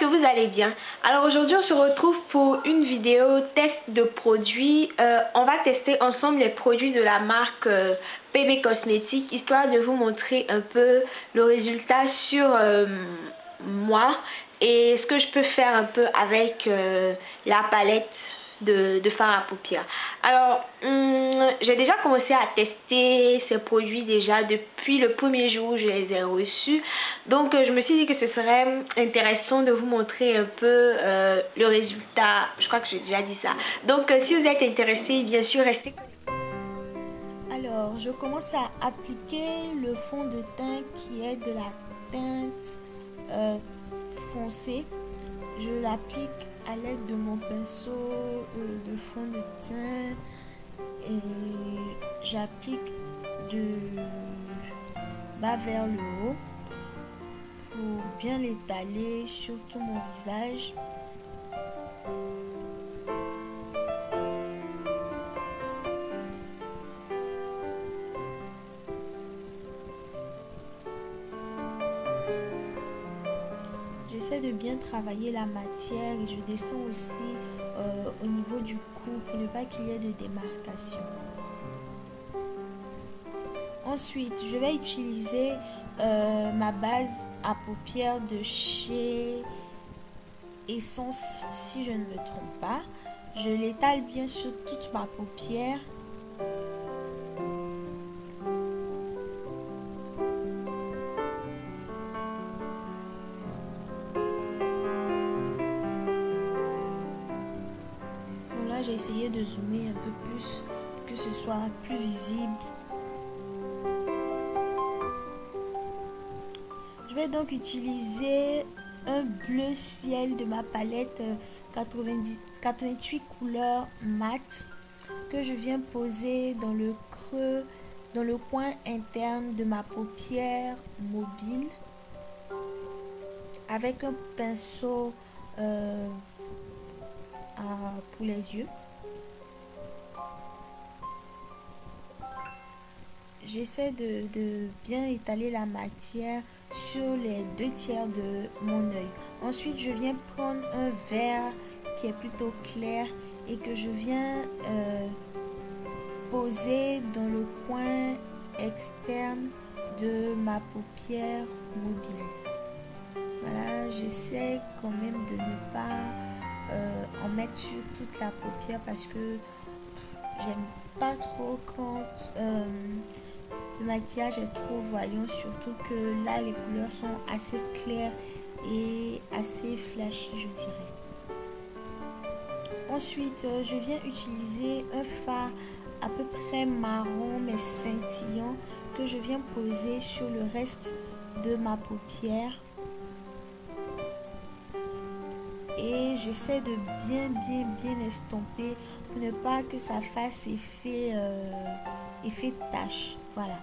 vous allez bien. Alors aujourd'hui on se retrouve pour une vidéo test de produits. On va tester ensemble les produits de la marque PB Cosmétiques, histoire de vous montrer un peu le résultat sur moi et ce que je peux faire un peu avec la palette de fard à paupières. Alors j'ai déjà commencé à tester ces produits déjà depuis le premier jour où je les ai reçus. Donc je me suis dit que ce serait intéressant de vous montrer un peu le résultat. Je crois que j'ai déjà dit ça. Donc si vous êtes intéressé, bien sûr, restez connectés. Alors, je commence à appliquer le fond de teint qui est de la teinte foncée. Je l'applique à l'aide de mon pinceau de fond de teint et j'applique de bas vers le haut pour bien l'étaler sur tout mon visage. J'essaie de bien travailler la matière et je descends aussi au niveau du cou pour ne pas qu'il y ait de démarcation. Ensuite, je vais utiliser ma base à paupières de chez Essence, si je ne me trompe pas. Je l'étale bien sur toute ma paupière. Bon, là, j'ai essayé de zoomer un peu plus pour que ce soit plus visible. Je vais donc utiliser un bleu ciel de ma palette 88 couleurs mat que je viens poser dans le creux, dans le coin interne de ma paupière mobile avec un pinceau pour les yeux. J'essaie de bien étaler la matière sur les 2/3 de mon œil. Ensuite, je viens prendre un vert qui est plutôt clair et que je viens poser dans le coin externe de ma paupière mobile. Voilà, j'essaie quand même de ne pas en mettre sur toute la paupière parce que j'aime pas trop quand le maquillage est trop voyant, surtout que là les couleurs sont assez claires et assez flashy, je dirais. Ensuite, je viens utiliser un fard à peu près marron mais scintillant que je viens poser sur le reste de ma paupière. Et j'essaie de bien estomper pour ne pas que ça fasse effet tache. Voilà.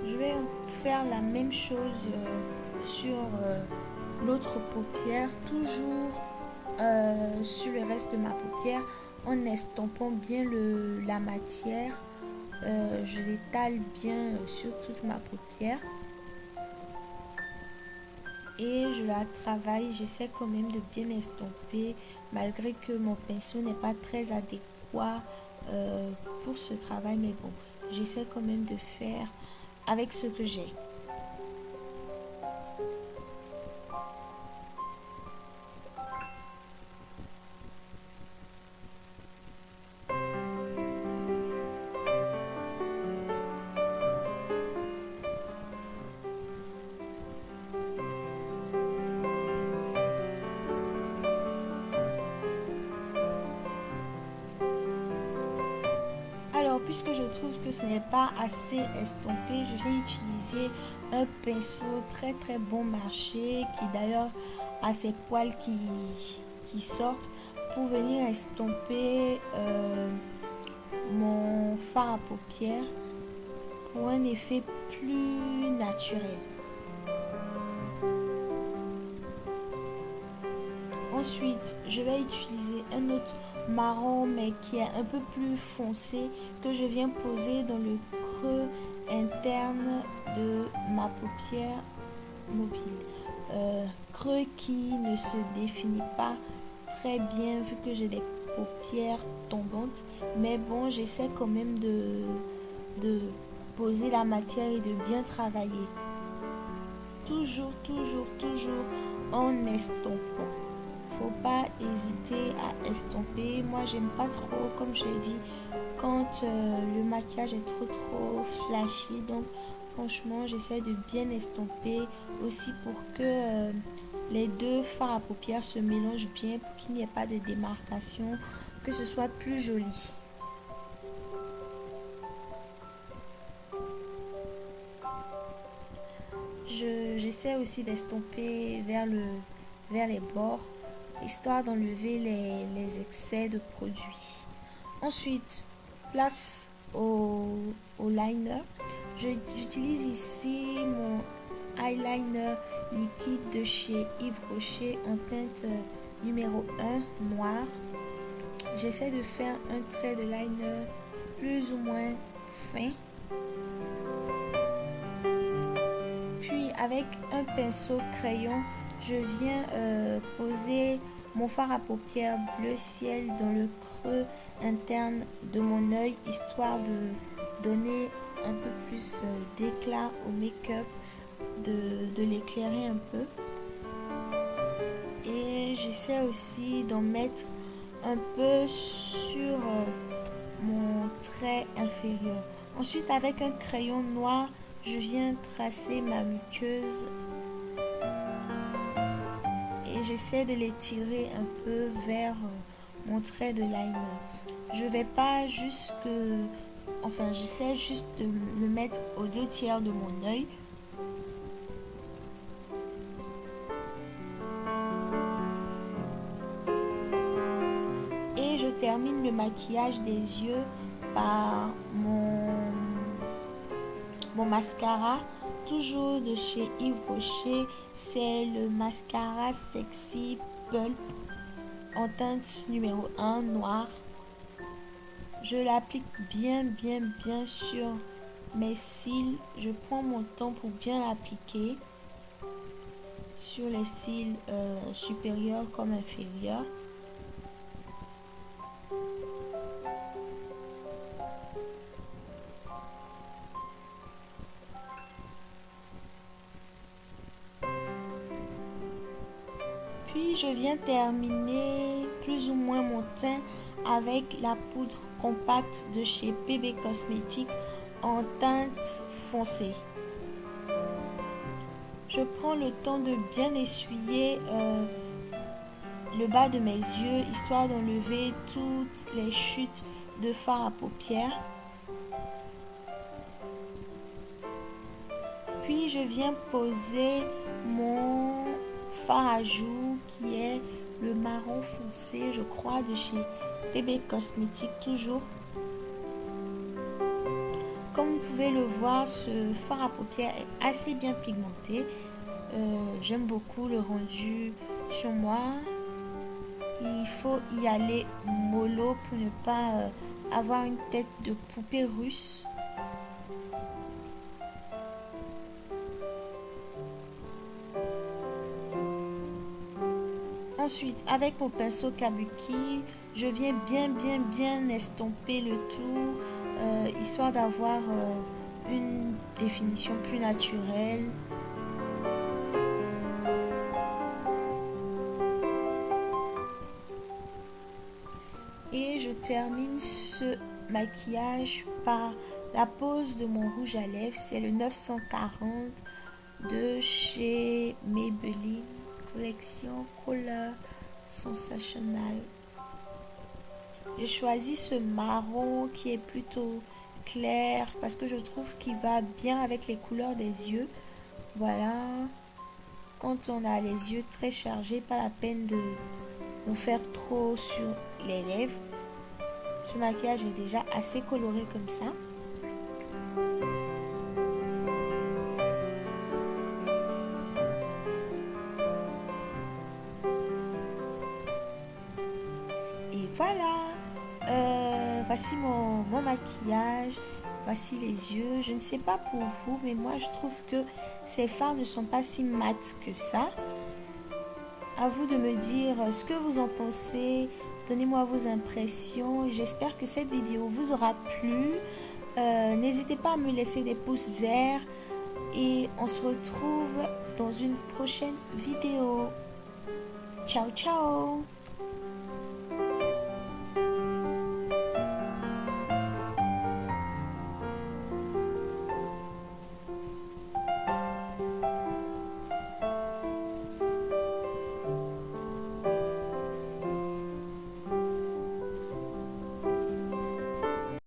Je vais faire la même chose sur l'autre paupière, toujours sur le reste de ma paupière en estompant bien la matière. Je l'étale bien sur toute ma paupière et je la travaille. J'essaie quand même de bien estomper malgré que mon pinceau n'est pas très adéquat pour ce travail, mais bon, j'essaie quand même de faire avec ce que j'ai. Alors, puisque je trouve que ce n'est pas assez estompé, je viens utiliser un pinceau très bon marché qui d'ailleurs a ses poils qui sortent pour venir estomper mon fard à paupières pour un effet plus naturel. Ensuite, je vais utiliser un autre marron mais qui est un peu plus foncé que je viens poser dans le creux interne de ma paupière mobile. Creux qui ne se définit pas très bien vu que j'ai des paupières tombantes, mais bon, j'essaie quand même de poser la matière et de bien travailler. Toujours en estompant. Faut pas hésiter à estomper. Moi, j'aime pas trop, comme je l'ai dit, quand le maquillage est trop flashy. Donc, franchement, j'essaie de bien estomper aussi pour que les deux fards à paupières se mélangent bien, pour qu'il n'y ait pas de démarcation, que ce soit plus joli. J'essaie aussi d'estomper vers les bords, histoire d'enlever les excès de produits. Ensuite, place au liner. J'utilise ici mon eyeliner liquide de chez Yves Rocher en teinte numéro 1 noir. J'essaie de faire un trait de liner plus ou moins fin. Puis avec un pinceau crayon, je viens poser mon fard à paupières bleu ciel dans le creux interne de mon œil, histoire de donner un peu plus d'éclat au make-up, de l'éclairer un peu. Et j'essaie aussi d'en mettre un peu sur mon trait inférieur. Ensuite, avec un crayon noir, je viens tracer ma muqueuse et j'essaie de l'étirer un peu vers mon trait de liner. Je vais pas j'essaie juste de le mettre aux 2/3 de mon œil. Et je termine le maquillage des yeux par mon mascara, toujours de chez Yves Rocher. C'est le mascara Sexy Pulp en teinte numéro 1 noir. Je l'applique bien sur mes cils. Je prends mon temps pour bien l'appliquer sur les cils supérieurs comme inférieurs. Puis je viens terminer plus ou moins mon teint avec la poudre compacte de chez PB Cosmétiques en teinte foncée. Je prends le temps de bien essuyer le bas de mes yeux, histoire d'enlever toutes les chutes de fard à paupières. Puis je viens poser mon fard à joues qui est le marron foncé, je crois, de chez PB Cosmétiques toujours. Comme vous pouvez le voir, ce fard à paupières est assez bien pigmenté. J'aime beaucoup le rendu sur moi. Il faut y aller mollo pour ne pas avoir une tête de poupée russe. Ensuite, avec mon pinceau kabuki, je viens bien estomper le tout, histoire d'avoir une définition plus naturelle. Et je termine ce maquillage par la pose de mon rouge à lèvres. C'est le 940 de chez Maybelline, collection Color Sensational. J'ai choisi ce marron qui est plutôt clair parce que je trouve qu'il va bien avec les couleurs des yeux. Voilà, quand on a les yeux très chargés, pas la peine de en faire trop sur les lèvres. Ce maquillage est déjà assez coloré comme ça. voici mon maquillage, voici les yeux. Je ne sais pas pour vous, mais moi je trouve que ces fards ne sont pas si mat que ça. À vous de me dire ce que vous en pensez. Donnez-moi vos impressions. J'espère que cette vidéo vous aura plu. N'hésitez pas à me laisser des pouces verts. Et on se retrouve dans une prochaine vidéo. Ciao, ciao!